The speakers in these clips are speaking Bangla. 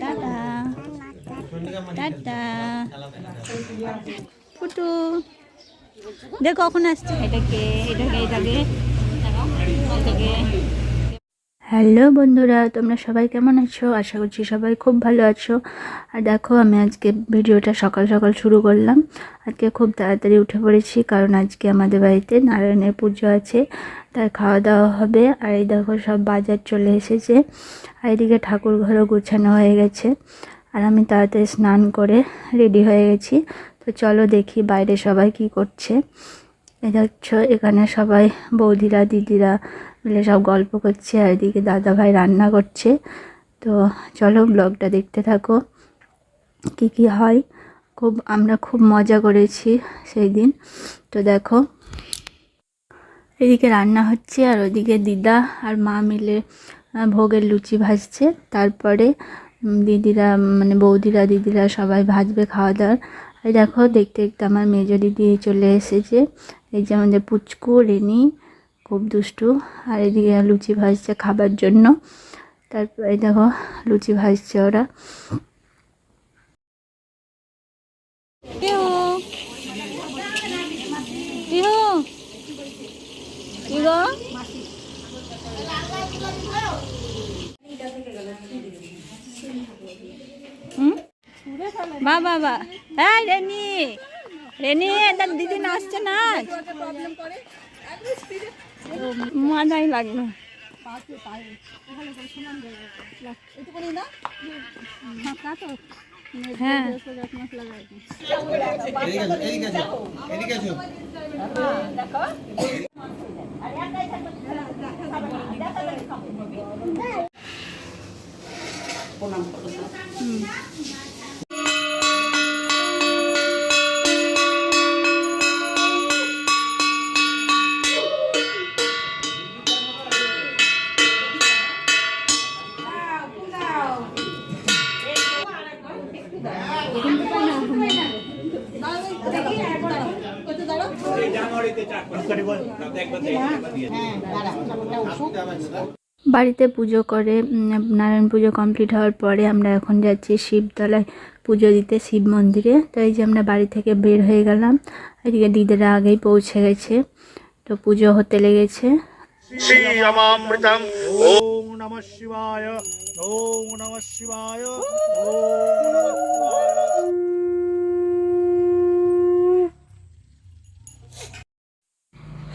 টাটা টাটা ফুটু দেখ কখন আসছে। এটাকে হ্যালো বন্ধুরা, তোমরা সবাই কেমন আছো? আশা করছি সবাই খুব ভালো আছো। আর দেখো, আমি আজকে ভিডিওটা সকাল সকাল শুরু করলাম। আজকে খুব তাড়াতাড়ি উঠে পড়েছি, কারণ আজকে আমাদের বাড়িতে নারায়ণের পুজো আছে, তাই খাওয়া দাওয়া হবে। আর এই দেখো, সব বাজার চলে এসেছে, আর এদিকে ঠাকুর ঘরও গোছানো হয়ে গেছে। আর আমি তাড়াতাড়ি স্নান করে রেডি হয়ে গেছি। তো চলো দেখি বাইরে সবাই কি করছে। এই দেখছো, এখানে সবাই বৌদিরা দিদিরা মিলে সব গল্প করছে, আর এদিকে দাদা ভাই রান্না করছে। তো চলো ব্লগটা দেখতে থাকো, কি কি হয়। আমরা খুব মজা করেছি সেই দিন। তো দেখো, এদিকে রান্না হচ্ছে, আর ওদিকে দিদা আর মা মিলে ভোগের লুচি ভাজছে। তারপরে দিদিরা মানে বৌদিরা দিদিরা সবাই ভাজবে খাওয়া দাওয়ার। এই দেখো, দেখতে দেখতে আমার মেজো দিদি চলে এসেছে। এই যে আমাদের পুচকু রেনি, খুব দুষ্টু। আর এদিকে লুচি ভাজছে খাবার জন্য। তারপর এই দেখো, লুচি ভাজছে ওরা। বাবা হ্যাঁ রেনি তার দিদি নাচছে, নাচ মজাই লাগলো। হ্যাঁ বাড়িতে পুজো করে নারায়ণ পুজো কমপ্লিট হওয়ার পরে আমরা এখন যাচ্ছি শিবতলায় পুজো দিতে, শিব মন্দিরে। তো এই যে আমরা বাড়ি থেকে বের হয়ে গেলাম, এদিকে দিদিরা আগেই পৌঁছে গেছে। তো পুজো হতে লেগেছে। ওম নমঃ শিবায়, ওম নমঃ শিবায়, ওম নমঃ শিবায়।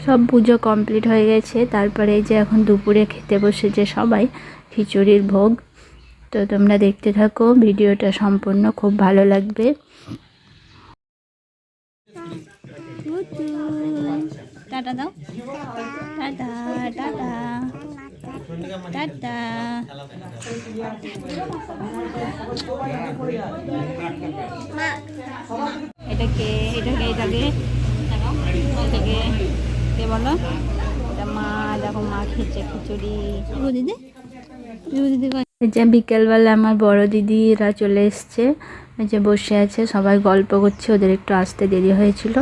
সব পুজো কমপ্লিট হয়ে গেছে। তারপরে এই যে এখন দুপুরে খেতে বসেছে সবাই, খিচুড়ির ভোগ। তো তোমরা দেখতে থাকো, ভিডিওটা সম্পূর্ণ খুব ভালো লাগবে। টাটা দাও, টাটা টাটা টাটা। এটাকে কে বলো? এটা মা, দেখো মা খেয়েছে খিচুড়ি। এই যে বিকেলবেলা আমার বড় দিদিরা চলে এসছে, এই যে বসে আছে, সবাই গল্প করছে, ওদের একটু আসতে দেরি হয়েছিল।